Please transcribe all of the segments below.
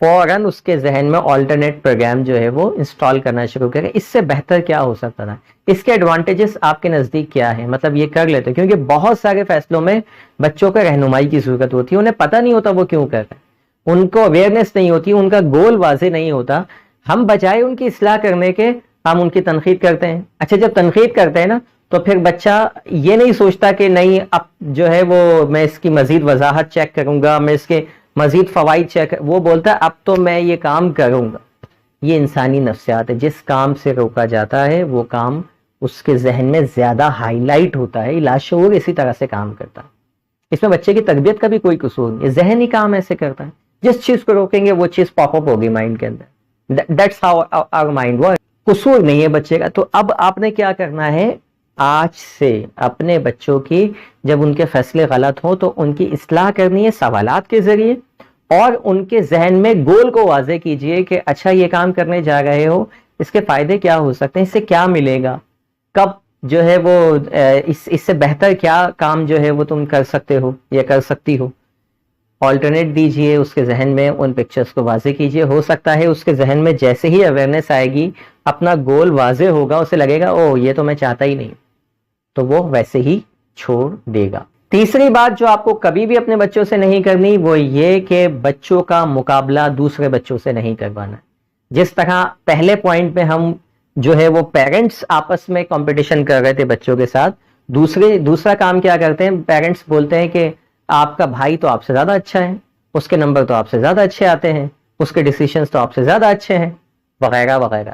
فوراً اس کے ذہن میں آلٹرنیٹ پروگرام جو ہے وہ انسٹال کرنا شروع کرے. اس سے بہتر کیا ہو سکتا تھا؟ اس کے ایڈوانٹیجز آپ کے نزدیک کیا ہے؟ مطلب یہ کر لیتے، کیونکہ بہت سارے فیصلوں میں بچوں کو رہنمائی کی ضرورت ہوتی ہے، انہیں پتہ نہیں ہوتا وہ کیوں کر رہے ہیں، ان کو اویئرنیس نہیں ہوتی، ان کا گول واضح نہیں ہوتا. ہم بجائے ان کی اصلاح کرنے کے ہم ان کی تنقید کرتے ہیں. اچھا جب تنقید کرتے ہیں نا تو پھر بچہ یہ نہیں سوچتا کہ نہیں اب جو ہے وہ میں اس کی مزید وضاحت چیک کروں گا، میں اس کے مزید فوائد چیک، وہ بولتا ہے اب تو میں یہ کام کروں گا. یہ انسانی نفسیات ہے، جس کام سے روکا جاتا ہے وہ کام اس کے ذہن میں زیادہ ہائی لائٹ ہوتا ہے. لاشعور اسی طرح سے کام کرتا ہے. اس میں بچے کی تربیت کا بھی کوئی قصور نہیں، ذہنی کام ایسے کرتا ہے. جس چیز کو روکیں گے وہ چیز پاپ اپ ہوگی مائنڈ کے اندر. That's how our mind work. قصور نہیں ہے بچے کا. تو اب آپ نے کیا کرنا ہے، آج سے اپنے بچوں کی جب ان کے فیصلے غلط ہوں تو ان کی اصلاح کرنی ہے سوالات کے ذریعے، اور ان کے ذہن میں گول کو واضح کیجئے کہ اچھا یہ کام کرنے جا رہے ہو، اس کے فائدے کیا ہو سکتے ہیں، اس سے کیا ملے گا، کب جو ہے وہ اس سے بہتر کیا کام جو ہے وہ تم کر سکتے ہو یا کر سکتی ہو. آلٹرنیٹ دیجئے اس کے ذہن میں، ان پکچرز کو واضح کیجئے. ہو سکتا ہے اس کے ذہن میں جیسے ہی اویئرنیس آئے گی، اپنا گول واضح ہوگا، اسے لگے گا او یہ تو میں چاہتا ہی نہیں، تو وہ ویسے ہی چھوڑ دے گا. تیسری بات جو آپ کو کبھی بھی اپنے بچوں سے نہیں کرنی وہ یہ کہ بچوں کا مقابلہ دوسرے بچوں سے نہیں کروانا. جس طرح پہلے پوائنٹ میں ہم جو ہے وہ پیرنٹس آپس میں کمپٹیشن کر رہے تھے بچوں کے ساتھ، دوسرا کام کیا کرتے ہیں، پیرنٹس بولتے ہیں کہ آپ کا بھائی تو آپ سے زیادہ اچھا ہے، اس کے نمبر تو آپ سے زیادہ اچھے آتے ہیں، اس کے ڈیسیشنز تو آپ سے زیادہ اچھے ہیں، وغیرہ وغیرہ.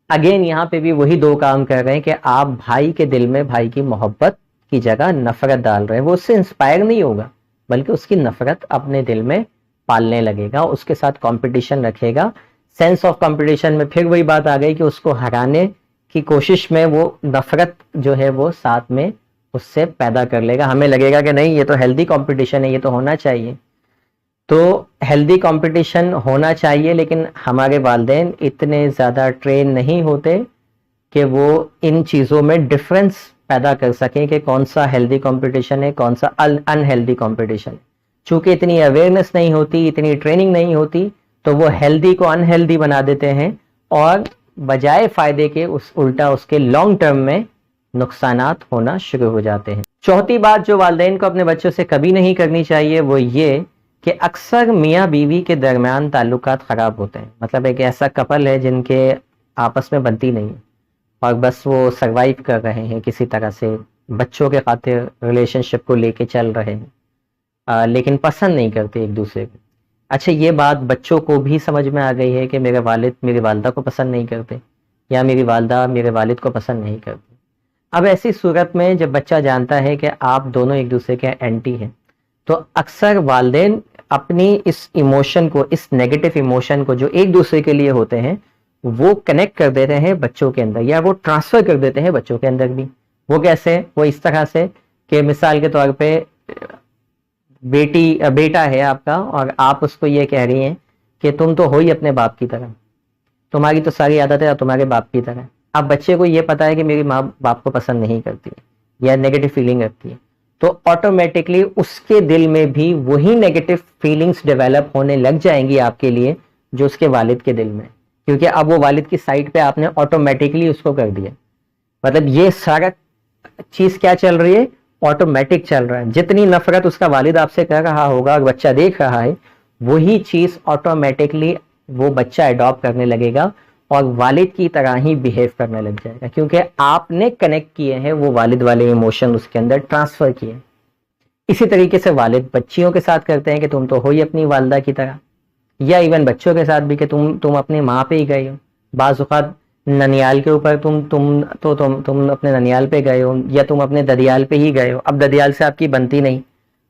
اگین یہاں پہ بھی وہی دو کام کر رہے ہیں کہ آپ بھائی کے دل میں بھائی کی محبت کی جگہ نفرت ڈال رہے ہیں. وہ اس سے انسپائر نہیں ہوگا بلکہ اس کی نفرت اپنے دل میں پالنے لگے گا، اس کے ساتھ کمپٹیشن رکھے گا. سینس آف کمپٹیشن میں پھر وہی بات آ گئی کہ اس کو ہرانے کی کوشش میں وہ نفرت جو ہے وہ ساتھ میں اس سے پیدا کر لے گا. ہمیں لگے گا کہ نہیں یہ تو ہیلدی کمپٹیشن ہے، یہ تو ہونا چاہیے. تو ہیلدی کمپٹیشن ہونا چاہیے، لیکن ہمارے والدین اتنے زیادہ ٹرین نہیں ہوتے کہ وہ ان چیزوں میں ڈفرنس پیدا کر سکیں کہ کون سا ہیلدی کمپٹیشن ہے، کون سا انہیلدی کمپٹیشن. چونکہ اتنی اویئرنیس نہیں ہوتی، اتنی ٹریننگ نہیں ہوتی، تو وہ ہیلدی کو انہیلدی بنا دیتے ہیں، اور بجائے فائدے کے الٹا اس کے لانگ ٹرم میں نقصانات ہونا شروع ہو جاتے ہیں. چوتھی بات جو والدین کو اپنے بچوں سے کبھی نہیں کرنی چاہیے وہ یہ کہ اکثر میاں بیوی کے درمیان تعلقات خراب ہوتے ہیں. مطلب ایک ایسا کپل ہے جن کے آپس میں بنتی نہیں ہے اور بس وہ سروائیو کر رہے ہیں کسی طرح سے، بچوں کے خاطر ریلیشن شپ کو لے کے چل رہے ہیں، لیکن پسند نہیں کرتے ایک دوسرے کو. اچھا یہ بات بچوں کو بھی سمجھ میں آ گئی ہے کہ میرے والد میری والدہ کو پسند نہیں کرتے، یا میری والدہ میرے والد کو پسند نہیں کرتے. اب ایسی صورت میں جب بچہ جانتا ہے کہ آپ دونوں ایک دوسرے کے اینٹی ہیں، تو اکثر والدین اپنی اس ایموشن کو، اس نیگیٹو ایموشن کو جو ایک دوسرے کے لیے ہوتے ہیں، وہ کنیکٹ کر دیتے ہیں بچوں کے اندر، یا وہ ٹرانسفر کر دیتے ہیں بچوں کے اندر بھی. وہ کیسے؟ وہ اس طرح سے کہ مثال کے طور پہ بیٹا ہے آپ کا، اور آپ اس کو یہ کہہ رہی ہیں کہ تم تو ہو ہی اپنے باپ کی طرح، تمہاری تو ساری عادت ہے تمہارے باپ کی طرح. اب بچے کو یہ پتا ہے کہ میری ماں باپ کو پسند نہیں کرتی یا نیگیٹو فیلنگ رکھتی ہے، تو آٹومیٹکلی اس کے دل میں بھی وہی نیگیٹو فیلنگز ڈیولپ ہونے لگ جائیں گی آپ کے لیے جو اس کے والد کے دل میں، کیونکہ اب وہ والد کی سائڈ پہ آپ نے آٹومیٹکلی اس کو کر دیا. مطلب یہ سارا چیز کیا چل رہی ہے؟ آٹومیٹک چل رہا ہے. جتنی نفرت اس کا والد آپ سے کر رہا ہوگا اور بچہ دیکھ رہا ہے، وہی چیز آٹومیٹکلی وہ بچہ اڈاپٹ کرنے لگے گا اور والد کی طرح ہی بیہیو کرنے لگ جائے گا، کیونکہ آپ نے کنیکٹ کیے ہیں وہ والد والے ایموشن اس کے اندر ٹرانسفر کیے. اسی طریقے سے والد بچیوں کے ساتھ کرتے ہیں کہ تم تو ہو ہی اپنی والدہ کی طرح، یا ایون بچوں کے ساتھ بھی کہ تم اپنی ماں پہ ہی گئے ہو. بعض اوقات ننیال کے اوپر تم اپنے ننیال پہ گئے ہو، یا تم اپنے ددیال پہ ہی گئے ہو. اب ددیال سے آپ کی بنتی نہیں،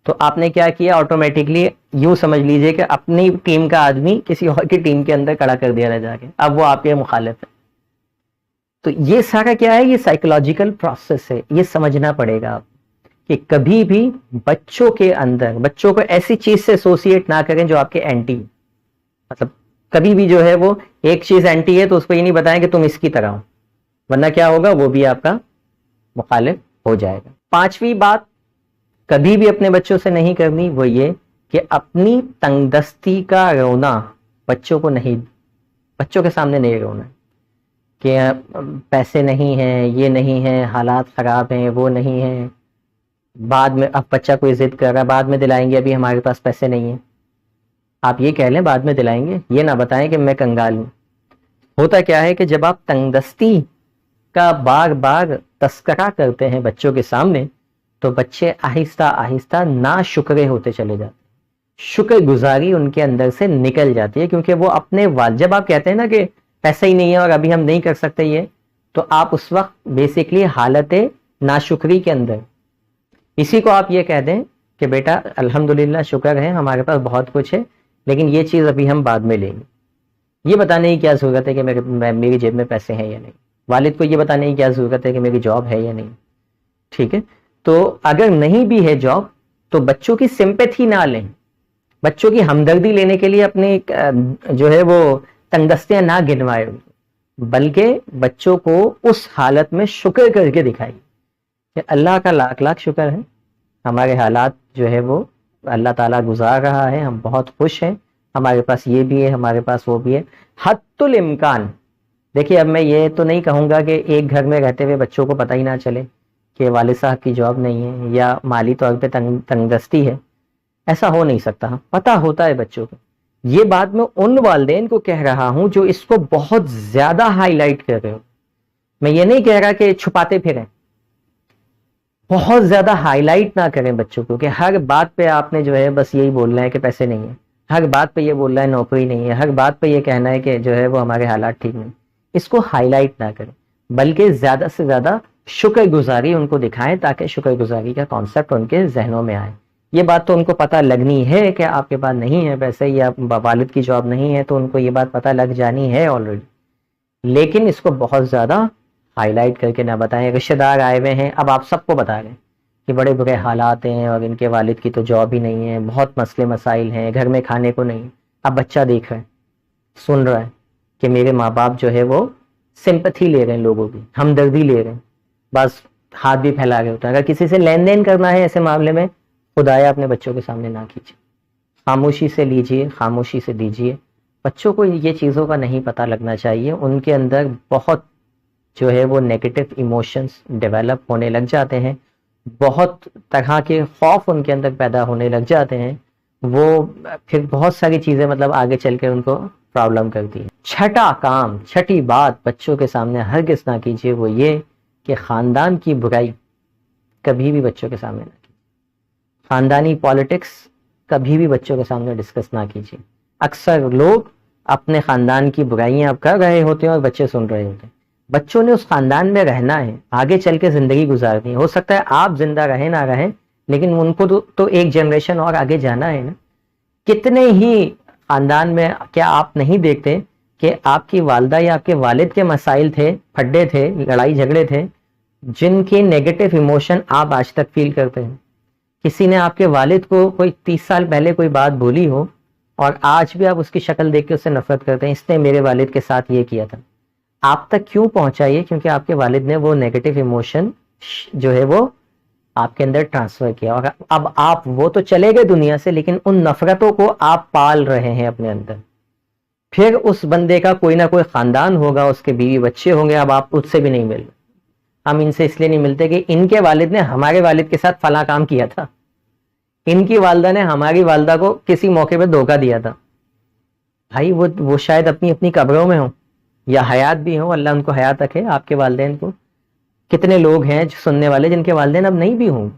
تو آپ نے کیا کیا؟ آٹومیٹکلی یوں سمجھ لیجئے کہ اپنی ٹیم کا آدمی کسی اور کی ٹیم کے اندر کھڑا کر دیا رہ جا کے، اب وہ آپ کے مخالف ہے. تو یہ سارا کیا ہے؟ یہ سائیکولوجیکل پروسیس ہے. یہ سمجھنا پڑے گا آپ کہ کبھی بھی بچوں کے اندر، بچوں کو ایسی چیز سے ایسوسیٹ نہ کریں جو آپ کے اینٹی. مطلب کبھی بھی جو ہے وہ ایک چیز اینٹی ہے تو اس کو یہ نہیں بتائیں کہ تم اس کی طرح ہو، ورنہ کیا ہوگا؟ وہ بھی آپ کا مخالف ہو جائے گا. پانچویں بات کبھی بھی اپنے بچوں سے نہیں کرنی وہ یہ کہ اپنی تنگ دستی کا رونا بچوں کو نہیں، بچوں کے سامنے نہیں رونا ہے کہ پیسے نہیں ہیں، یہ نہیں ہے، حالات خراب ہیں، وہ نہیں ہے، بعد میں اب بچہ کوئی ضد کر رہا ہے بعد میں دلائیں گے، ابھی ہمارے پاس پیسے نہیں ہیں، آپ یہ کہہ لیں بعد میں دلائیں گے، یہ نہ بتائیں کہ میں کنگال ہوں۔ ہوتا کیا ہے کہ جب آپ تنگ دستی کا بار بار تذکرہ کرتے ہیں بچوں کے سامنے تو بچے آہستہ آہستہ ناشکرے ہوتے چلے جاتے ہیں، شکر گزاری ان کے اندر سے نکل جاتی ہے، کیونکہ وہ اپنے جب آپ کہتے ہیں نا کہ پیسہ ہی نہیں ہے اور ابھی ہم نہیں کر سکتے یہ، تو آپ اس وقت بیسکلی حالت ناشکری کے اندر، اسی کو آپ یہ کہہ دیں کہ بیٹا الحمدللہ شکر ہے ہمارے پاس بہت کچھ ہے لیکن یہ چیز ابھی ہم بعد میں لیں گے۔ یہ بتانے کی کیا ضرورت ہے کہ میری جیب میں پیسے ہیں یا نہیں، والد کو یہ بتانے کی کیا ضرورت ہے کہ میری جاب ہے یا نہیں، ٹھیک ہے؟ تو اگر نہیں بھی ہے جاب تو بچوں کی سمپیتھی نہ لیں، بچوں کی ہمدردی لینے کے لیے اپنی جو ہے وہ تنگدستیاں نہ گنوائے، بلکہ بچوں کو اس حالت میں شکر کر کے دکھائیے کہ اللہ کا لاکھ لاکھ شکر ہے، ہمارے حالات جو ہے وہ اللہ تعالیٰ گزار رہا ہے، ہم بہت خوش ہیں، ہمارے پاس یہ بھی ہے، ہمارے پاس وہ بھی ہے، حد الامکان۔ دیکھیے اب میں یہ تو نہیں کہوں گا کہ ایک گھر میں رہتے ہوئے بچوں کو پتہ ہی نہ چلے کہ والد صاحب کی جاب نہیں ہے یا مالی طور پہ تنگ دستی ہے، ایسا ہو نہیں سکتا، پتہ ہوتا ہے بچوں کو۔ یہ بات میں ان والدین کو کہہ رہا ہوں جو اس کو بہت زیادہ ہائی لائٹ کر رہے ہو، میں یہ نہیں کہہ رہا کہ چھپاتے پھریں، بہت زیادہ ہائی لائٹ نہ کریں بچوں کو کہ ہر بات پہ آپ نے جو ہے بس یہی بولنا ہے کہ پیسے نہیں ہیں، ہر بات پہ یہ بولنا ہے نوکری نہیں ہے، ہر بات پہ یہ کہنا ہے کہ جو ہے وہ ہمارے حالات ٹھیک نہیں، اس کو ہائی لائٹ نہ کریں، بلکہ زیادہ سے زیادہ شکر گزاری ان کو دکھائیں تاکہ شکر گزاری کا کانسیپٹ ان کے ذہنوں میں آئے۔ یہ بات تو ان کو پتہ لگنی ہے کہ آپ کے پاس نہیں ہے پیسے یا والد کی جاب نہیں ہے، تو ان کو یہ بات پتہ لگ جانی ہے آلریڈی، لیکن اس کو بہت زیادہ ہائی لائٹ کر کے نہ بتائیں۔ رشتہ دار آئے ہوئے ہیں، اب آپ سب کو بتا رہے ہیں کہ بڑے برے حالات ہیں اور ان کے والد کی تو جاب ہی نہیں ہے، بہت مسئلے مسائل ہیں، گھر میں کھانے کو نہیں۔ اب بچہ دیکھ رہا ہے، سن رہا ہے کہ میرے ماں باپ جو ہے وہ سمپتھی لے رہے ہیں، لوگوں کی ہمدردی لے رہے ہیں، بس ہاتھ بھی پھیلا کے ہوتا ہے۔ اگر کسی سے لین دین کرنا ہے ایسے معاملے میں، خدایا اپنے بچوں کے سامنے نہ کیجیے، خاموشی سے لیجیے، خاموشی سے دیجیے۔ بچوں کو یہ چیزوں کا نہیں پتہ لگنا چاہیے، ان کے اندر بہت جو ہے وہ نیگیٹو ایموشنز ڈیولپ ہونے لگ جاتے ہیں، بہت طرح کے خوف ان کے اندر پیدا ہونے لگ جاتے ہیں، وہ پھر بہت ساری چیزیں مطلب آگے چل کے ان کو پرابلم کرتی ہے۔ چھٹا کام، چھٹی بات بچوں کے سامنے ہرگز نہ کیجیے، وہ یہ کہ خاندان کی برائی کبھی بھی بچوں کے سامنے نہ کیجیے، خاندانی پالیٹکس کبھی بھی بچوں کے سامنے ڈسکس نہ کیجیے۔ اکثر لوگ اپنے خاندان کی برائیاں اب کر رہے ہوتے ہیں اور بچے سن رہے ہوتے ہیں۔ بچوں نے اس خاندان میں رہنا ہے، آگے چل کے زندگی گزارنی ہے، ہو سکتا ہے آپ زندہ رہیں نہ رہیں لیکن ان کو تو ایک جنریشن اور آگے جانا ہے نا۔ کتنے ہی خاندان میں کیا آپ نہیں دیکھتے کہ آپ کی والدہ یا آپ کے والد کے مسائل تھے، پھڈے تھے، لڑائی جھگڑے تھے، جن کے نیگیٹو ایموشن آپ آج تک فیل کرتے ہیں۔ کسی نے آپ کے والد کو کوئی 30 سال پہلے کوئی بات بولی ہو اور آج بھی آپ اس کی شکل دیکھ کے اس سے نفرت کرتے ہیں، اس نے میرے والد کے ساتھ یہ کیا تھا۔ آپ تک کیوں پہنچا یہ؟ کیونکہ آپ کے والد نے وہ نیگیٹو ایموشن جو ہے وہ آپ کے اندر ٹرانسفر کیا، اور اب آپ وہ تو چلے گئے دنیا سے لیکن ان نفرتوں کو آپ پال رہے ہیں اپنے اندر۔ پھر اس بندے کا کوئی نہ کوئی خاندان ہوگا، اس کے بیوی بچے ہوں گے، اب آپ اس سے بھی نہیں مل رہے۔ ہم ان سے اس لیے نہیں ملتے کہ ان کے والد نے ہمارے والد کے ساتھ فلاں کام کیا تھا، ان کی والدہ نے ہماری والدہ کو کسی موقع پہ دھوکہ دیا تھا۔ بھائی وہ شاید اپنی اپنی قبروں میں ہوں یا حیات بھی ہوں، اللہ ان کو حیات رکھے آپ کے والدین کو۔ کتنے لوگ ہیں جو سننے والے جن کے والدین اب نہیں بھی ہوں،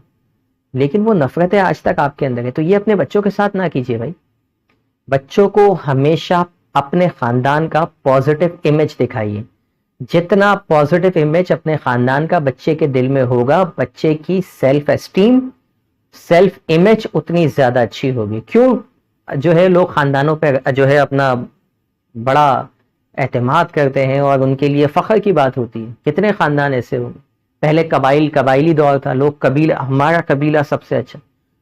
لیکن وہ نفرتیں آج تک آپ کے اندر ہے۔ تو یہ اپنے بچوں کے ساتھ نہ کیجیے بھائی۔ بچوں کو ہمیشہ اپنے خاندان کا پازیٹو امیج دکھائیے۔ جتنا پازیٹو امیج اپنے خاندان کا بچے کے دل میں ہوگا، بچے کی سیلف اسٹیم، سیلف امیج اتنی زیادہ اچھی ہوگی۔ کیوں جو ہے لوگ خاندانوں پہ جو ہے اپنا بڑا اعتماد کرتے ہیں اور ان کے لیے فخر کی بات ہوتی ہے؟ کتنے خاندان ایسے ہوں گے؟ پہلے قبائلی دور تھا، لوگ قبیلہ، ہمارا قبیلہ سب سے اچھا،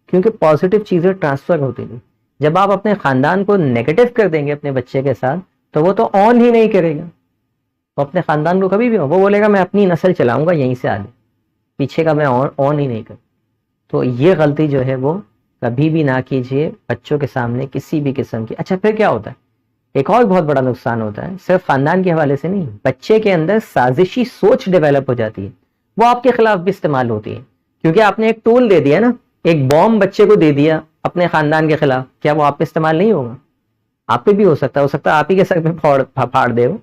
کیونکہ پازیٹو چیزیں ٹرانسفر ہوتی تھی۔ جب آپ اپنے خاندان کو نیگیٹو کر دیں گے اپنے بچے کے ساتھ تو وہ تو آن ہی نہیں کرے گا، وہ اپنے خاندان کو کبھی بھی، وہ بولے گا میں اپنی نسل چلاؤں گا یہیں سے آگے، پیچھے کا میں آن ہی نہیں کروں۔ تو یہ غلطی جو ہے وہ کبھی بھی نہ کیجیے بچوں کے سامنے کسی بھی قسم کی۔ اچھا پھر کیا ہوتا ہے ایک اور بہت بڑا نقصان ہوتا ہے، صرف خاندان کے حوالے سے نہیں، بچے کے اندر سازشی سوچ ڈیولپ ہو جاتی ہے، وہ آپ کے خلاف بھی استعمال ہوتی ہے، کیونکہ آپ نے ایک ٹول دے دیا نا، ایک بوم بچے کو دے دیا اپنے خاندان کے خلاف، کیا وہ آپ پہ استعمال نہیں ہوگا؟ آپ پہ بھی ہو سکتا ہے آپ ہی کے سر پہ پھاڑ دے وہ،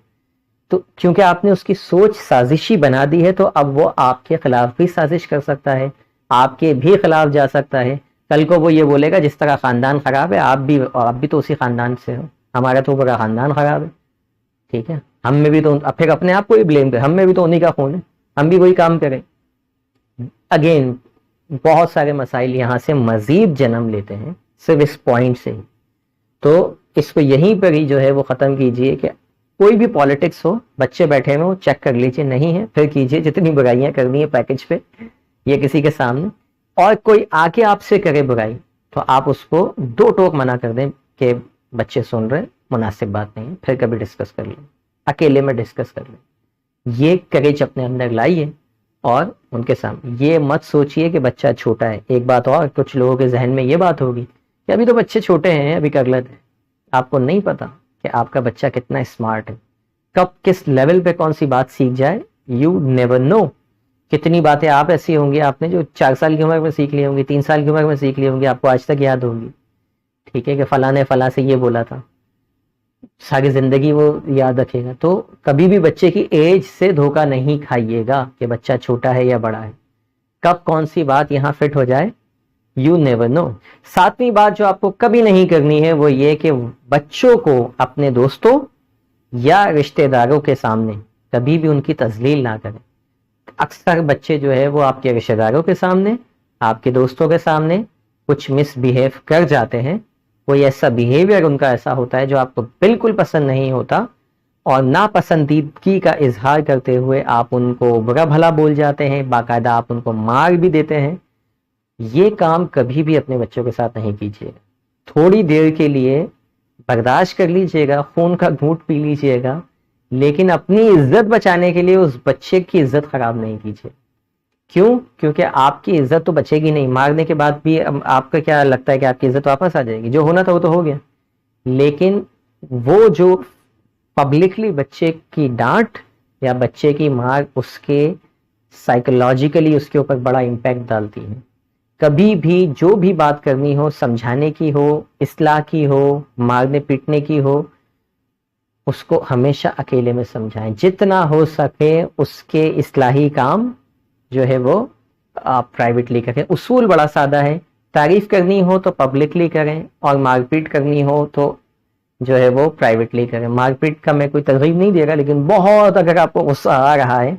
تو کیونکہ آپ نے اس کی سوچ سازشی بنا دی ہے، تو اب وہ آپ کے خلاف بھی سازش کر سکتا ہے، آپ کے بھی خلاف جا سکتا ہے، کل کو وہ یہ بولے گا جس طرح خاندان خراب ہے آپ بھی تو اسی خاندان سے ہو، ہمارا تو پورا خاندان خراب ہے، ٹھیک ہے، ہم میں بھی تو، اب پھر اپنے آپ کو ہی بلیم کریں، ہم میں بھی تو انہی کا خون ہے، ہم بھی وہی کام کریں۔ اگین بہت سارے مسائل یہاں سے مزید جنم لیتے ہیں صرف اس پوائنٹ سے ہی، تو اس کو یہیں پر ہی جو ہے وہ ختم کیجئے کہ کوئی بھی پالیٹکس ہو، بچے بیٹھے ہوئے چیک کر لیجئے، نہیں ہے پھر کیجئے، جتنی برائیاں کرنی ہے پیکج پہ یہ کسی کے سامنے، اور کوئی آ کے آپ سے کرے برائی تو آپ اس کو دو ٹوک منع کر دیں کہ بچے سن رہے، مناسب بات نہیں ہے، پھر کبھی ڈسکس کر لیں، اکیلے میں ڈسکس کر لیں، یہ کریج اپنے اندر لائیے، اور ان کے سامنے یہ مت سوچئے کہ بچہ چھوٹا ہے۔ ایک بات اور، کچھ لوگوں کے ذہن میں یہ بات ہوگی کہ ابھی تو بچے چھوٹے ہیں، ابھی کر لیتے ہیں، آپ کو نہیں پتا کہ آپ کا بچہ کتنا اسمارٹ ہے، کب کس لیول پہ کون سی بات سیکھ جائے، یو نیور نو، کتنی باتیں آپ ایسی ہوں گی آپ نے جو 4 سال کی عمر میں سیکھ لی ہوں گی، 3 سال کی عمر میں سیکھ لی ہوں گی، آپ کو آج تک یاد ہوگی، ٹھیک ہے، کہ فلاں نے فلاں سے یہ بولا تھا، ساری زندگی وہ یاد رکھے گا۔ تو کبھی بھی بچے کی ایج سے دھوکہ نہیں کھائیے گا کہ بچہ چھوٹا ہے یا بڑا ہے، کب کون سی بات یہاں فٹ ہو جائے، یو نیور نو۔ 7ویں بات جو آپ کو کبھی نہیں کرنی ہے وہ یہ کہ بچوں کو اپنے دوستوں یا رشتہ داروں کے سامنے کبھی بھی ان کی تذلیل نہ کریں۔ اکثر بچے جو ہے وہ آپ کے رشتہ داروں کے سامنے، آپ کے دوستوں کے سامنے کچھ مس بیہیو کر جاتے ہیں، کوئی ایسا بیہیویئر ان کا ایسا ہوتا ہے جو آپ کو بالکل پسند نہیں ہوتا، اور ناپسندیدگی کا اظہار کرتے ہوئے آپ ان کو برا بھلا بول جاتے ہیں، باقاعدہ آپ ان کو مار بھی دیتے ہیں۔ یہ کام کبھی بھی اپنے بچوں کے ساتھ نہیں کیجیے گا، تھوڑی دیر کے لیے برداشت کر لیجئے گا، خون کا گھونٹ پی لیجئے گا، لیکن اپنی عزت بچانے کے لیے اس بچے کی عزت خراب نہیں کیجیے۔ کیوں؟ کیونکہ آپ کی عزت تو بچے گی نہیں، مارنے کے بعد بھی آپ کا کیا لگتا ہے کہ آپ کی عزت واپس آ جائے گی؟ جو ہونا تھا وہ تو ہو گیا، لیکن وہ جو پبلکلی بچے کی ڈانٹ یا بچے کی مار اس کے سائیکولوجیکلی اس کے اوپر بڑا امپیکٹ ڈالتی ہے۔ کبھی بھی جو بھی بات کرنی ہو، سمجھانے کی ہو، اصلاح کی ہو، مارنے پیٹنے کی ہو، اس کو ہمیشہ اکیلے میں سمجھائیں، جتنا ہو سکے اس کے اصلاحی کام جو ہے وہ آپ پرائیویٹلی کریں۔ اصول بڑا سادہ ہے، تعریف کرنی ہو تو پبلکلی کریں، اور مار پیٹ کرنی ہو تو جو ہے وہ پرائیویٹلی کریں۔ مار پیٹ کا میں کوئی ترغیب نہیں دے رہا، لیکن بہت اگر آپ کو غصہ آ رہا ہے،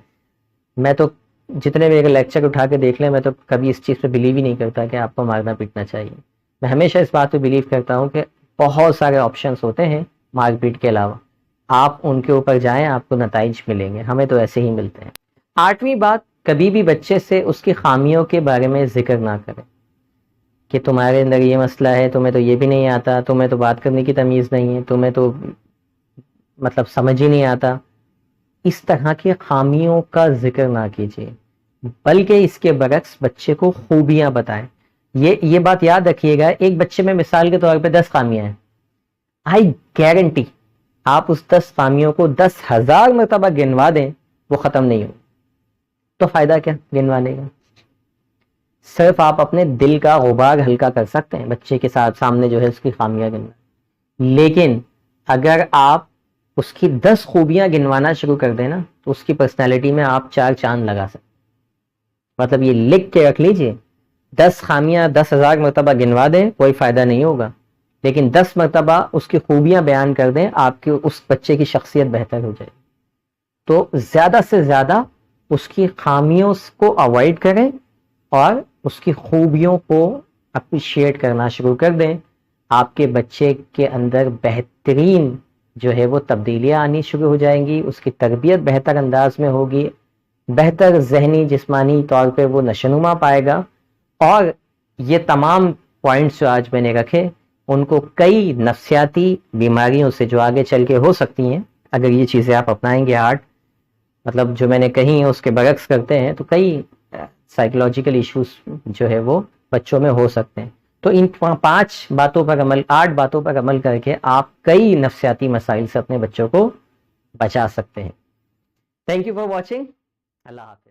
میں تو جتنے بھی لیکچر اٹھا کے دیکھ لیں، میں تو کبھی اس چیز پہ بلیو ہی نہیں کرتا کہ آپ کو مارنا پیٹنا چاہیے۔ میں ہمیشہ اس بات پہ بلیو کرتا ہوں کہ بہت سارے آپشنس ہوتے ہیں مار پیٹ کے علاوہ، آپ ان کے اوپر جائیں، آپ کو نتائج ملیں گے، ہمیں تو ایسے ہی ملتے ہیں۔ 8ویں بات، کبھی بھی بچے سے اس کی خامیوں کے بارے میں ذکر نہ کریں کہ تمہارے اندر یہ مسئلہ ہے، تمہیں تو یہ بھی نہیں آتا، تمہیں تو بات کرنے کی تمیز نہیں ہے، تمہیں تو مطلب سمجھ ہی نہیں آتا، اس طرح کی خامیوں کا ذکر نہ کیجیے، بلکہ اس کے برعکس بچے کو خوبیاں بتائیں۔ یہ بات یاد رکھیے گا، ایک بچے میں مثال کے طور پہ 10 خامیاں ہیں، آئی گارنٹی آپ اس 10 خامیوں کو 10,000 مرتبہ گنوا دیں، وہ ختم نہیں ہو، تو فائدہ کیا گنوانے کا؟ صرف آپ اپنے دل کا غبار ہلکا کر سکتے ہیں بچے کے ساتھ سامنے جو ہے اس کی خامیاں گنوا، لیکن اگر آپ اس کی 10 خوبیاں گنوانا شروع کر دیں نا، تو اس کی پرسنالٹی میں آپ 4 چاند لگا سکتے۔ مطلب یہ لکھ کے رکھ لیجئے، 10 خامیاں 10,000 مرتبہ گنوا دیں، کوئی فائدہ نہیں ہوگا، لیکن 10 مرتبہ اس کی خوبیاں بیان کر دیں، آپ کی اس بچے کی شخصیت بہتر ہو جائے۔ تو زیادہ سے زیادہ اس کی خامیوں کو اوائڈ کریں، اور اس کی خوبیوں کو اپریشیٹ کرنا شروع کر دیں، آپ کے بچے کے اندر بہترین جو ہے وہ تبدیلیاں آنی شروع ہو جائیں گی، اس کی تربیت بہتر انداز میں ہوگی، بہتر ذہنی جسمانی طور پہ وہ نشوونما پائے گا، اور یہ تمام پوائنٹس جو آج میں نے رکھے ان کو کئی نفسیاتی بیماریوں سے جو آگے چل کے ہو سکتی ہیں اگر یہ چیزیں آپ اپنائیں گے، مطلب جو میں نے کہی ہیں اس کے برعکس کرتے ہیں، تو کئی سائیکولوجیکل ایشوز جو ہے وہ بچوں میں ہو سکتے ہیں۔ تو ان 5 باتوں پر عمل 8 باتوں پر عمل کر کے آپ کئی نفسیاتی مسائل سے اپنے بچوں کو بچا سکتے ہیں. Thank you for watching. اللہ حافظ.